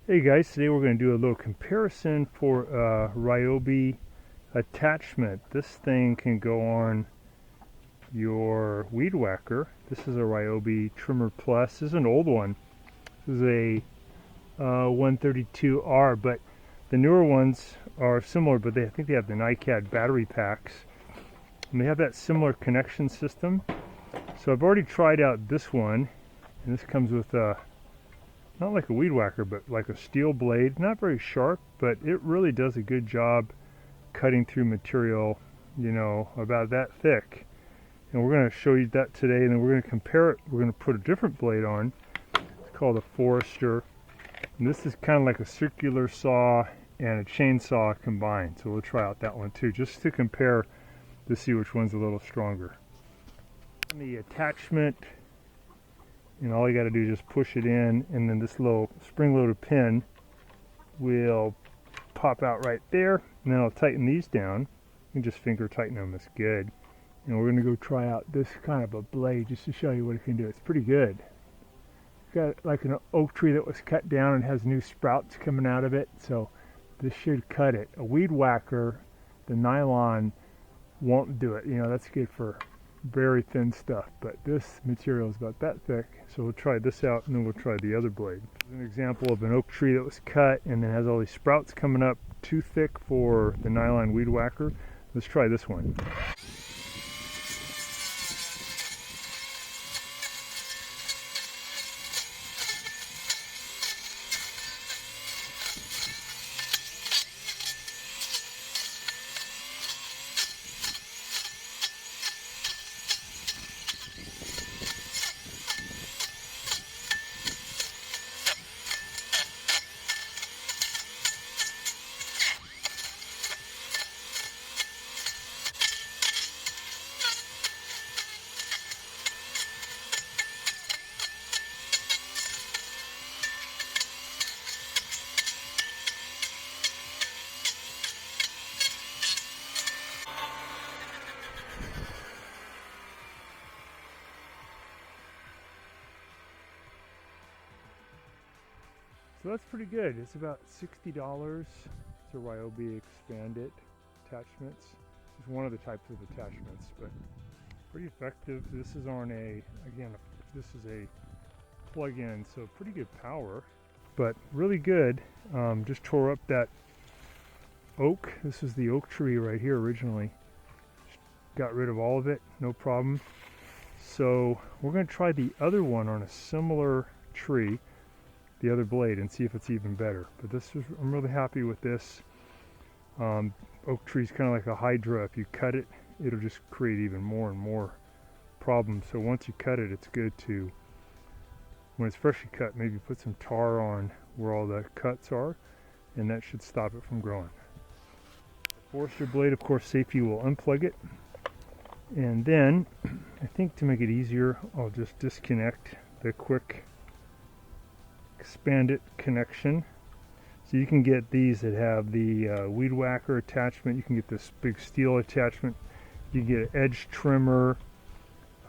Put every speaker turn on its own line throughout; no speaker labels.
Hey guys, today we're going to do a little comparison for Ryobi attachment. This thing can go on your weed whacker. This is a Ryobi Trimmer Plus. This is an old one. This is a 132R, but the newer ones are similar, but I think they have the NiCad battery packs. And they have that similar connection system. So I've already tried out this one, and this comes with not like a weed whacker, but like a steel blade. Not very sharp, but it really does a good job cutting through material, you know, about that thick. And we're going to show you that today, and then we're going to compare it. We're going to put a different blade on. It's called a Forester. And this is kind of like a circular saw and a chainsaw combined. So we'll try out that one too, just to compare to see which one's a little stronger. And the attachment, and all you got to do is just push it in, and then this little spring-loaded pin will pop out right there, and then I'll tighten these down. You can just finger tighten them. It's good. And we're going to go try out this kind of a blade just to show you what it can do. It's pretty good. It's got like an oak tree that was cut down and has new sprouts coming out of it, so this should cut it. A weed whacker, the nylon won't do it. You know, that's good for very thin stuff, but this material is about that thick, so we'll try this out and then we'll try the other blade. This is an example of an oak tree that was cut and then has all these sprouts coming up, too thick for the nylon weed whacker. Let's try this one. So that's pretty good. It's about $60. It's a Ryobi Expand-It Attachments. It's one of the types of attachments, but pretty effective. This is on a, again, this is a plug-in, so pretty good power, but really good. Just tore up that oak. This is the oak tree right here originally. Just got rid of all of it, no problem. So we're going to try the other one on a similar tree, the other blade, and see if it's even better. But this is, I'm really happy with this. Oak tree is kind of like a hydra. If you cut it, it'll just create even more and more problems. So once you cut it, it's good to, when it's freshly cut, maybe put some tar on where all the cuts are, and that should stop it from growing. The Forester blade, of course, safety will unplug it. And then, I think to make it easier, I'll just disconnect the quick Expand-It connection. So you can get these that have the weed whacker attachment. You can get this big steel attachment. You can get an edge trimmer,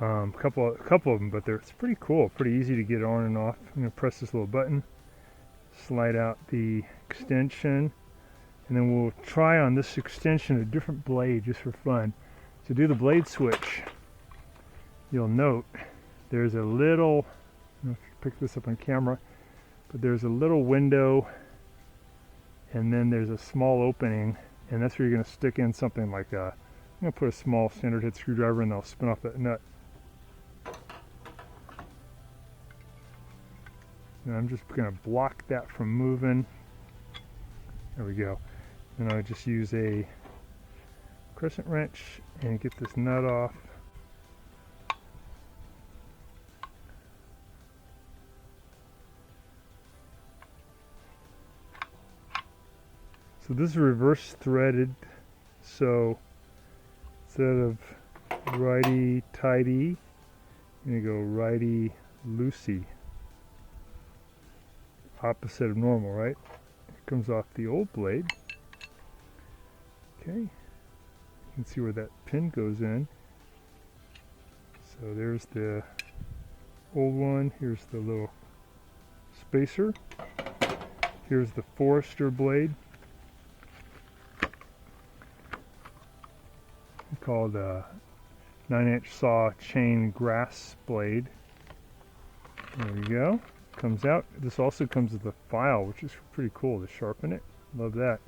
a couple of them, but it's pretty cool, pretty easy to get on and off. I'm going to press this little button, slide out the extension, and then we'll try on this extension a different blade just for fun. To do the blade switch, you'll note there's a little, I don't know if you can pick this up on camera, but there's a little window, and then there's a small opening, and that's where you're going to stick in something like a, I'm going to put a small standard head screwdriver and I'll spin off that nut. And I'm just going to block that from moving. There we go. And I'll just use a crescent wrench and get this nut off. So this is reverse threaded, so instead of righty tighty, you go righty loosey. Opposite of normal, right? It comes off the old blade. Okay, you can see where that pin goes in. So there's the old one, here's the little spacer. Here's the Forester blade, called a 9-inch saw chain grass blade. There we go. Comes out. This also comes with a file, which is pretty cool to sharpen it. Love that.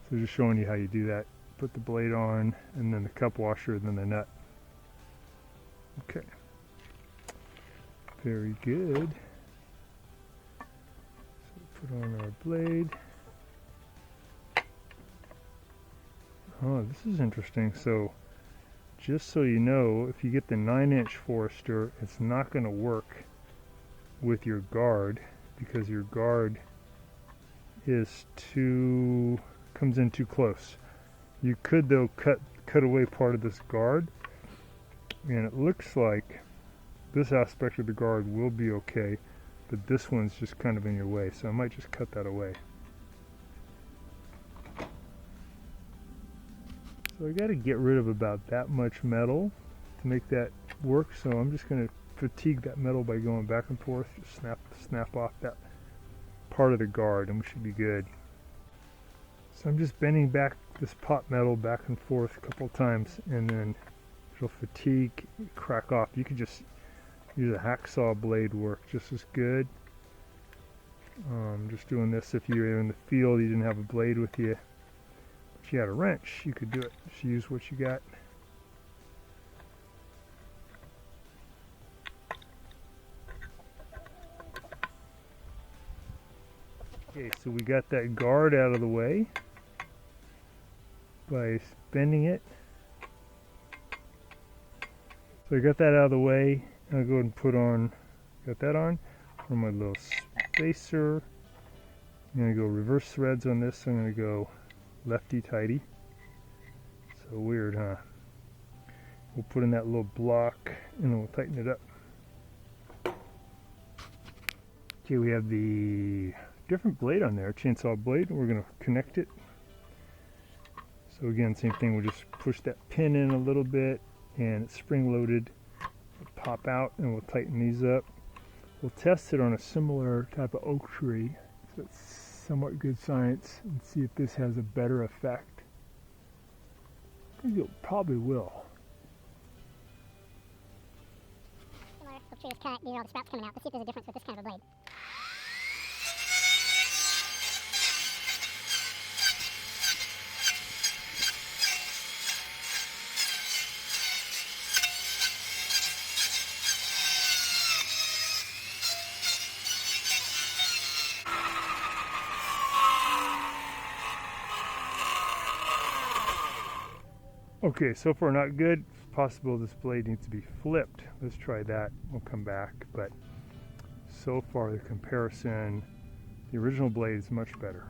So just showing you how you do that. Put the blade on, and then the cup washer, and then the nut. Okay. Very good. So put on our blade. Oh, this is interesting. So, just so you know, if you get the 9-inch Forester, it's not going to work with your guard because your guard is comes in too close. You could though cut away part of this guard, and it looks like this aspect of the guard will be okay, but this one's just kind of in your way, so I might just cut that away. So I got to get rid of about that much metal to make that work, so I'm just going to fatigue that metal by going back and forth. Just snap off that part of the guard and we should be good. So I'm just bending back this pot metal back and forth a couple times, and then it'll fatigue, crack off. You could just use a hacksaw blade, work just as good. Just doing this if you were in the field, you didn't have a blade with you. If you had a wrench, you could do it. Just use what you got. Okay, so we got that guard out of the way by bending it. So I got that out of the way. I'll go ahead and got that on my little spacer. I'm going to go reverse threads on this. I'm going to go lefty-tighty. So weird, huh? We'll put in that little block and then we'll tighten it up. Okay, we have the different blade on there, chainsaw blade. We're going to connect it. So again, same thing, we'll just push that pin in a little bit and it's spring-loaded. It'll pop out and we'll tighten these up. We'll test it on a similar type of oak tree, so it's somewhat good science, and see if this has a better effect. I think it probably will.
Similar oak tree is cut, these are all the sprouts coming out. Let's see if there's a difference with this kind of a blade.
Okay, so far not good. It's possible this blade needs to be flipped. Let's try that. We'll come back. But so far the comparison, the original blade is much better.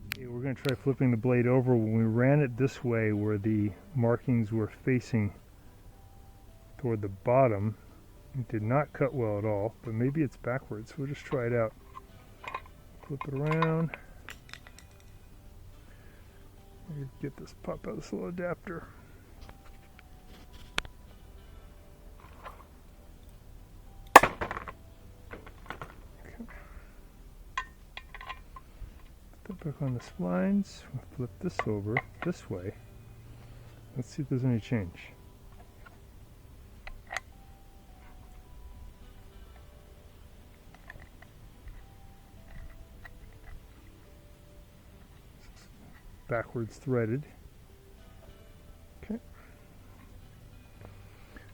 Okay, we're going to try flipping the blade over. When we ran it this way, where the markings were facing toward the bottom, it did not cut well at all, but maybe it's backwards. We'll just try it out. Flip it around. Get this, pop out this little adapter. Okay. Put that back on the splines. We'll flip this over this way. Let's see if there's any change. Backwards threaded. Okay.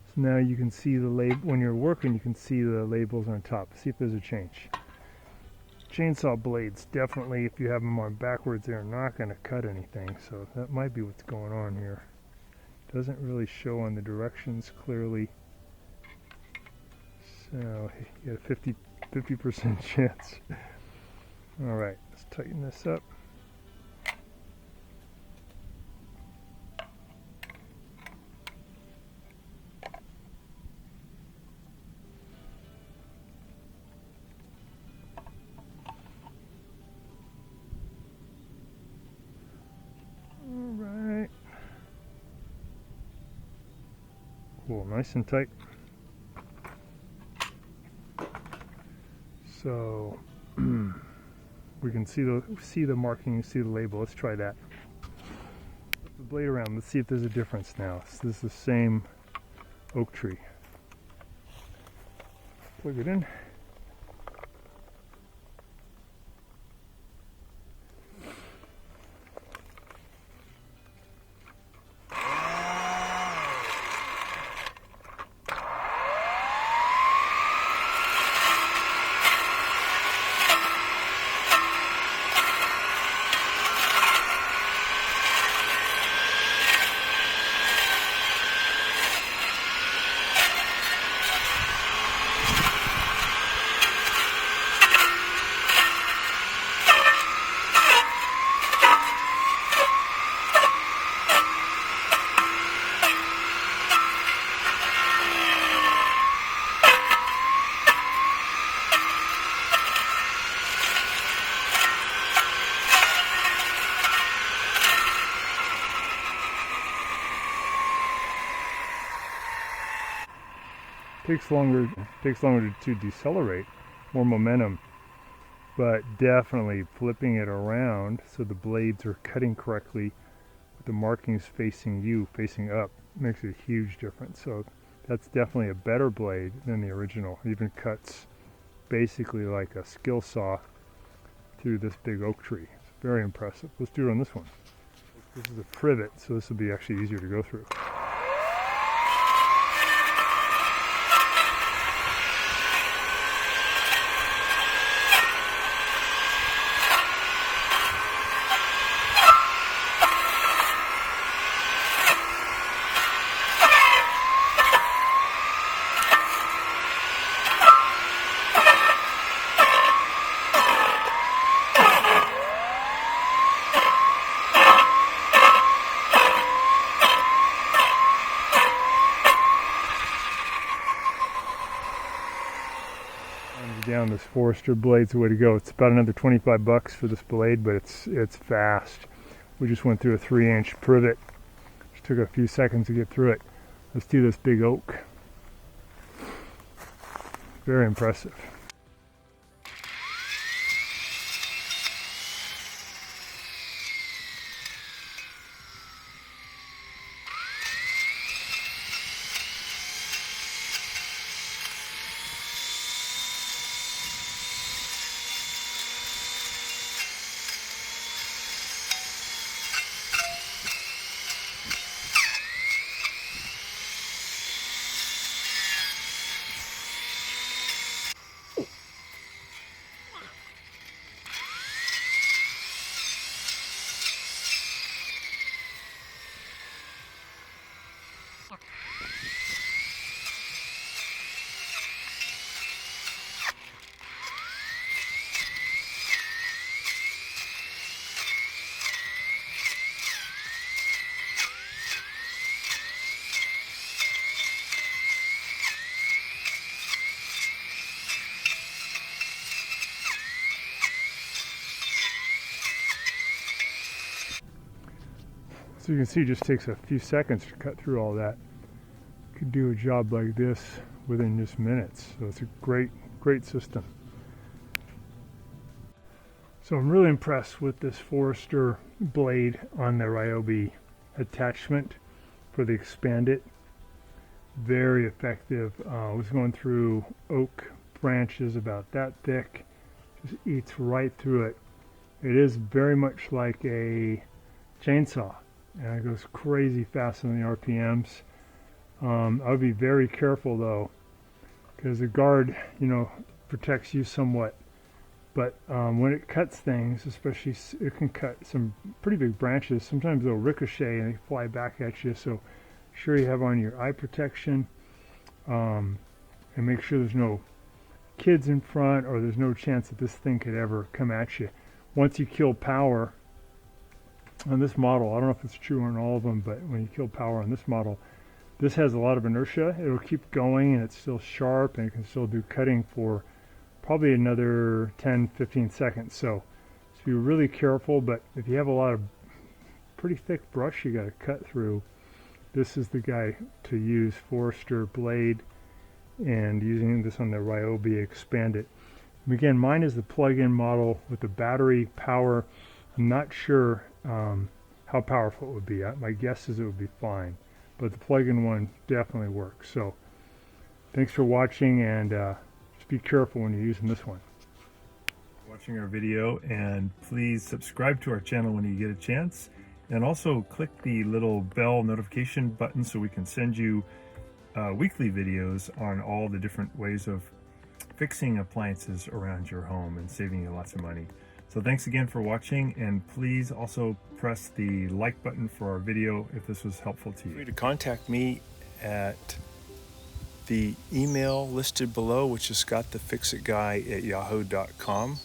So now you can see the label, when you're working you can see the labels on top. See if there's a change. Chainsaw blades, definitely if you have them on backwards, they're not going to cut anything, so that might be what's going on here. Doesn't really show on the directions clearly. So you got a 50% chance. Alright, let's tighten this up. Alright. Cool, nice and tight. So, we can see the marking, see the label. Let's try that. Flip the blade around. Let's see if there's a difference now. So this is the same oak tree. Plug it in. Takes longer to decelerate, more momentum, but definitely flipping it around so the blades are cutting correctly with the markings facing you, facing up, makes a huge difference. So that's definitely a better blade than the original. It even cuts basically like a skill saw through this big oak tree. It's very impressive. Let's do it on this one. This is a privet, so this will be actually easier to go through. Down, this Forester blade's the way to go. It's about another 25 bucks for this blade, but it's fast. We just went through a 3-inch privet. Just took a few seconds to get through it. Let's do this big oak. Very impressive. So you can see it just takes a few seconds to cut through all that. You could do a job like this within just minutes. So it's a great system. So I'm really impressed with this Forester blade on the Ryobi attachment for the Expand-It. Very effective. I was going through oak branches about that thick. Just eats right through it. It is very much like a chainsaw. And it goes crazy fast on the RPMs. I would be very careful though, because the guard, protects you somewhat. But when it cuts things, especially, it can cut some pretty big branches. Sometimes they'll ricochet and they fly back at you. So sure you have on your eye protection, and make sure there's no kids in front, or there's no chance that this thing could ever come at you. Once you kill power on this model, I don't know if it's true on all of them, but when you kill power on this model, this has a lot of inertia. It'll keep going and it's still sharp, and it can still do cutting for probably another 10-15 seconds. So be really careful, but if you have a lot of pretty thick brush you got to cut through, this is the guy to use. Forester blade, and using this on the Ryobi Expand-It. Again, mine is the plug-in model with the battery power. I'm not sure how powerful it would be. My guess is it would be fine, but the plug-in one definitely works. So thanks for watching, and just be careful when you're using this one. Watching our video, and please subscribe to our channel when you get a chance, and also click the little bell notification button so we can send you weekly videos on all the different ways of fixing appliances around your home and saving you lots of money. So thanks again for watching, and please also press the like button for our video if this was helpful to you. Feel free to contact me at the email listed below, which is scottthefixitguy@yahoo.com.